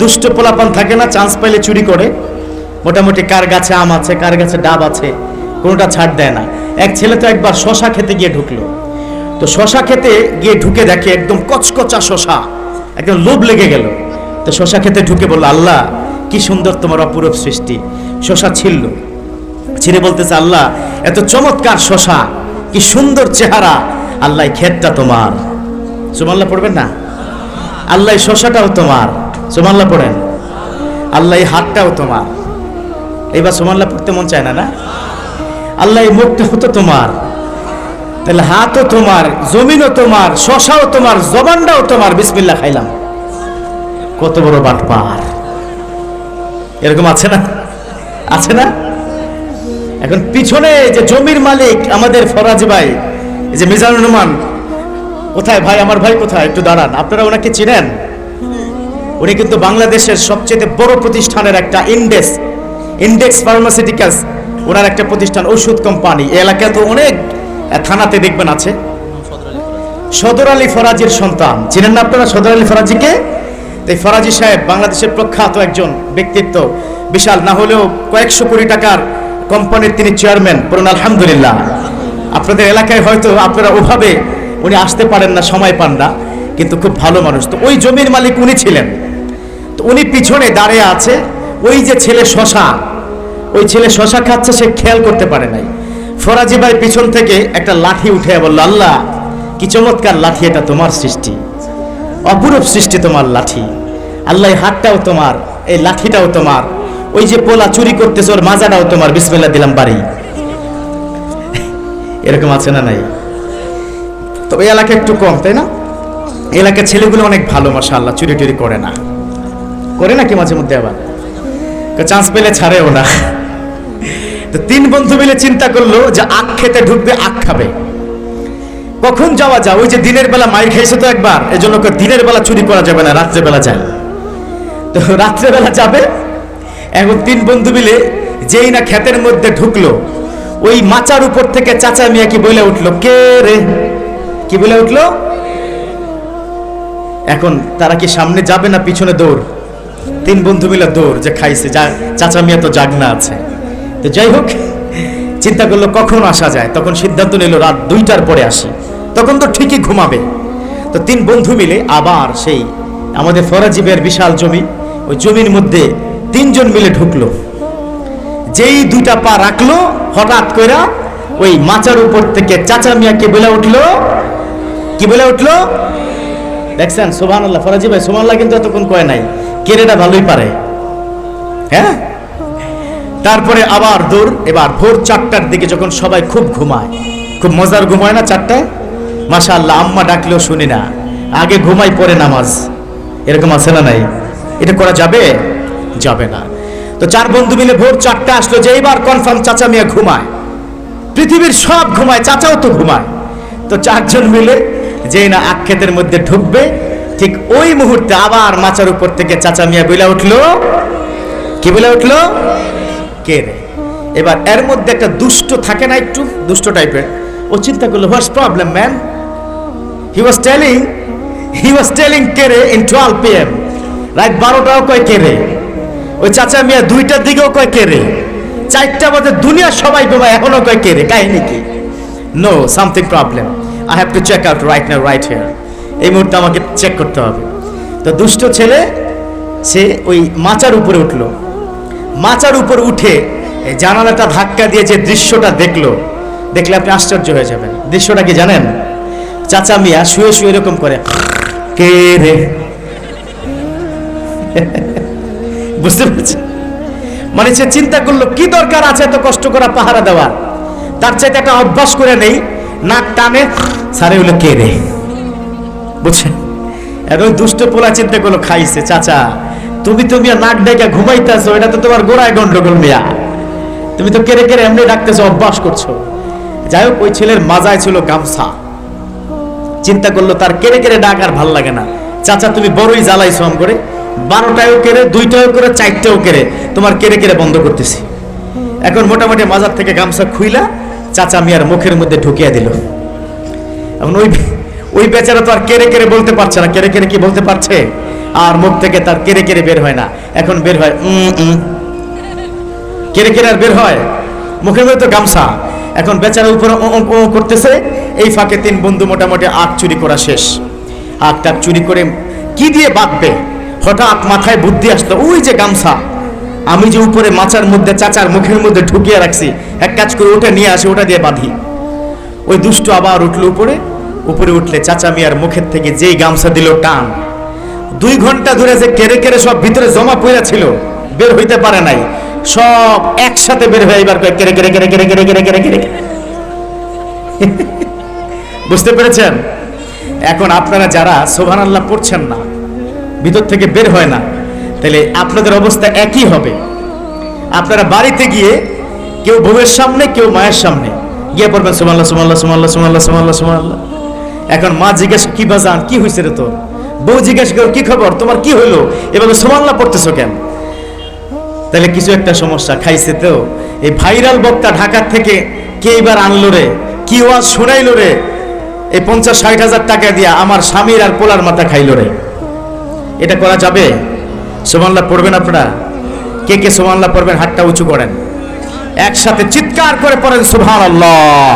দুষ্ট পোলাপান থাকে না, চান্স পাইলে চুরি করে। মোটামুটি কার গাছে আম আছে, কার গাছে ডাব আছে, কোনোটা ছাড় দেয় না। এক ছেলে তো একবার শশা খেতে গিয়ে ঢুকলো। তো শশা খেতে গিয়ে ঢুকে দেখে একদম কচকচা শশা, একদম লোভ লেগে গেল। তো শশা খেতে ঢুকে বলল, আল্লাহ কি সুন্দর তোমার অপরূপ সৃষ্টি। শশা ছিলল, ছিঁড়ে বলতেছে, আল্লাহ এত চমৎকার শশা, কি সুন্দর চেহারা, আল্লাহ ক্ষেতটা তোমার। সুবহানাল্লাহ পড়বেন না? আল্লাহ শশাটাও তোমার, সুবহানাল্লাহ পড়েন। আল্লাহ হাতটাও তোমার। এইবার সুবহানাল্লাহ পড়তে মন চায় না? না, আল্লাহ মুখটাও তো তোমার, তাহলে হাতও তোমার, জমিনও তোমার, শশাও তোমার, জবানটাও তোমার, বিসমিল্লাহ খাইলাম। কত বড় বাটপার! এরকম আছে না? আছে না? এখন পিছনে যে জমির মালিক আমাদের ফরাজ ভাই, এই যে মিজানুর রহমান, কোথায় ভাই? আমার ভাই কোথায়? একটু দাঁড়ান। আপনারা ওনাকে চিনেন? উনি কিন্তু বাংলাদেশের সবচেয়ে বড় প্রতিষ্ঠানের একটা ইন্ডেক্স ফার্মাসিউটিক্যালস, ওনার একটা প্রতিষ্ঠান, ওষুধ কোম্পানি। এই এলাকায় তো অনেক থানাতে দেখবেন আছে। সদর আলী ফরাজির সন্তান, চিনেন না আপনারা সদর আলী ফরাজিকে? এই ফরাজি সাহেব বাংলাদেশের প্রখ্যাত একজন ব্যক্তিত্ব, বিশাল না হলেও কয়েকশো কোটি টাকার কোম্পানির তিনি চেয়ারম্যান। বলুন আলহামদুলিল্লাহ। আপনাদের এলাকায় হয়তো আপনারা ওভাবে উনি আসতে পারেন না, সময় পান না, কিন্তু খুব ভালো মানুষ। তো ওই জমির মালিক উনি ছিলেন। তো উনি পিছনে দাঁড়িয়ে আছে, ওই যে ছেলে শশা, ওই ছেলে শশা খাচ্ছে, সে খেয়াল করতে পারে নাই। ফরাজি ভাই পিছন থেকে একটা লাঠি উঠে বলল, আল্লাহ কি চমৎকার লাঠি, এটা তোমার সৃষ্টি, অপরূপ সৃষ্টি তোমার লাঠি। আল্লাহ হাতটাও তোমার, এই লাঠিটাও তোমার, ওই যে পোলা চুরি করতেছে ওর মাজাটাও তোমার, বিসমিল্লাহ দিলাম বাড়ি। এরকম আছে না নাই? তবে এই এলাকা একটু কম, তাই না? এলাকার ছেলেগুলো অনেক ভালো, মাশাআল্লাহ, চুরি টুরি করে না, করে নাকি মাঝে মধ্যে আবার চান্স পেলে ছাড়েও না। তো তিন বন্ধু মিলে চিন্তা করলো যে আখ খেতে ঢুকবে, আখ খাবে। কখন যাওয়া যায়? ওই যে দিনের বেলা মাইর খাইছে তো একবার, এজন্য দিনের বেলা চুরি করা যাবে না, রাত্রে বেলা যায়। তো রাত্রে বেলা যাবে। এখন তিন বন্ধু মিলে যেই না ক্ষেতের মধ্যে ঢুকলো, ওই মাচার উপর থেকে চাচা মিয়া কি বলে উঠলো, কে রে? কি বলে উঠলো? এখন তারা কি সামনে যাবে না পিছনে দৌড়? তিন বন্ধু মিলে দৌড়, যে খাইছে, চাচা মিয়া তো জাগনা আছে। তো যাই হোক, চিন্তা করলো কখন আসা যায়। তখন সিদ্ধান্ত নিল রাত 2টার পরে আসি, তখন তো ঠিকই ঘুমাবে। তো তিন বন্ধু মিলে আবার সেই আমাদের ফরাজিবের বিশাল জমি, ওই জমির মধ্যে তিনজন মিলে ঢুকলো। যেই 2টা পা রাখলো, হঠাৎ করে ওই মাচার উপর থেকে চাচা মিয়া কে বলে উঠলো, কি বলে উঠলো? দেখছেন? সুবহানাল্লাহ। ফরাজি ভাই সুবহানাল্লাহ কিন্তু এতক্ষণ কয় নাই, কেরেটা ভালোই পারে। হ্যাঁ, তারপরে আবার দৌড়। এবার ভোর 4টার দিকে যখন সবাই খুব ঘুমায়, খুব মজার ঘুমায় না 4টায়, মাশাআল্লাহ, আম্মা ডাকলেও শুনি না, আগে ঘুমাই পরে নামাজ। এরকম আছে না নাই? এটা করা যাবে? যাবে না। তো চার বন্ধু মিলে ভোর 4টা আসলো, যে এইবার কনফার্ম চাচা মিয়া ঘুমায়, পৃথিবীর সব ঘুমায়, চাচাও তো ঘুমায়। তো চারজন মিলে যেই না আখ ক্ষেতের মধ্যে ঢুকবে, ঠিক ওই মুহূর্তে আবার মাচার উপর থেকে চাচা মিয়া বলে উঠলো, কি বলে উঠলো? কে রে? এবার এর মধ্যে একটা দুষ্ট থাকে না, একটু দুষ্ট টাইপের, ও চিন্তা করলো, what's problem man? He was telling কে রে ইন 12 PM, রাত 12টাও কয় কে রে। ওই চাচা মিয়া 2টার দিকেও কয় কে রে, 4টা বাজে দুনিয়া সবাই ঘুমায়, এখনো কয় কে রে। কাহিনী কি? No, something problem, I have to check out right now, right here. এই মুহূর্তে আমাকে চেক করতে হবে। তো দুষ্ট ছেলে সে ওই মাচার উপরে উঠলো। মাচার উপর উঠে জানালাটা ধাক্কা দিয়ে যে দৃশ্যটা দেখলে আপনি আশ্চর্য হয়ে যাবেন। দৃশ্যটা কি জানেন? চাচা মিয়া শুয়ে শুয়ে এরকম করে, কে রে। বুঝতে পারছেন? মানে সে চিন্তা করলো, কি দরকার আছে এত কষ্ট করা পাহারা দেওয়ার, তার চাইতে একটা অভ্যাস করে নেই, নাক টানে সারে হলো কে রে। বুঝছেন? এখন দুষ্ট পোলা চিন্তা করলো, খাইছে চাচা, তুমি মিয়া নাক ডেকে ঘুমাইতেছো, এটা তো তোমার গোড়ায় গন্ডগোল মিয়া, তুমি তো কেড়ে কেড়ে এমনি ডাকতেছো, অভ্যাস করছো। যাই হোক, ওই ছেলের মাজায় ছিল গামছা। চিন্তা করলো তার কেড়ে কেড়ে ডাক আর ভাল লাগে না, চাচা তুমি বড়ই জ্বালাইছো আম করে, 12টাও কেড়ে, 2টাও করে, 4টাও কেড়ে, তোমার কেড়ে কেড়ে বন্ধ করতেছি। এখন মোটামুটি মাজার থেকে গামছা খুইলা চাচা মিয়ার মুখের মধ্যে ঢুকিয়ে দিল। এখন ওই বেচারা তো আর কেড়ে কেড়ে বলতে পারছে না। কেড়ে কেড়ে কি বলতে পারছে? আর মুখ থেকে তার কেড়ে কেড়ে বের হয় না, এখন বের হয় কেড়ে কেড়ে আর বের হয়, মুখের মধ্যে তো গামছা, এখন বেচারা উপরে করতেছে। এই ফাঁকে 3 বন্ধু মোটামুটি আখ চুরি করা শেষ। আখটা চুরি করে কি দিয়ে বাঁধবে, হঠাৎ মাথায় বুদ্ধি আসলো, ওই যে গামছা আমি যে উপরে মাচার মধ্যে চাচার মুখের মধ্যে ঢুকিয়ে রাখছি, এক কাজ করে ওটা নিয়ে আসি, ওটা দিয়ে বাঁধি। ওই দুষ্ট আবার উঠলো উপরে। উপরে উঠলে চাচা মিয়ার মুখের থেকে যেই গামছা দিল টান, 2 ঘন্টা ধরে যে কেড়ে কেড়ে সব ভিতরে জমা পড়ে ছিল, বের হইতে পারে নাই, সব একসাথে বের হয়ে এবার কেড়ে কেড়ে কেড়ে কেড়ে কেড়ে কেড়ে কেড়ে কেড়ে। বুঝতে পেরেছেন? এখন আপনারা যারা সুবহানাল্লাহ পড়ছেন না, ভিতর থেকে বের হয় না, তাহলে আপনাদের অবস্থা একই হবে। আপনারা বাড়িতে গিয়ে কেউ বউয়ের সামনে, কেউ মায়ের সামনে গিয়ে পড়বেন সুবহানাল্লাহ সুবহানাল্লাহ সুবহানাল্লাহ সুবহানাল্লাহ সুবহানাল্লাহ সুবহানাল্লাহ। এখন মা জিজ্ঞেস, কি বাজান, কি হয়েছে রে তোর? বউ জিজ্ঞেস করে, কি খবর তোমার, কি হইলো, এভাবে সুবহানাল্লাহ পড়তেছো কেন? তাহলে কিছু একটা সমস্যা খাইছে। তো এই ভাইরাল বক্তা ঢাকার থেকে কে এবার আনলো রে, কি ওয়াজ শোনাইলো রে, এই 50-60 হাজার টাকা দিয়া আমার স্বামীর আর পোলার মাথা খাইলো রে। এটা করা যাবে? সুবহানাল্লাহ পড়বেন আপনারা? কে কে সুবহানাল্লাহ পড়বেন হাতটা উঁচু করেন, একসাথে চিৎকার করে পড়েন সুবহানাল্লাহ।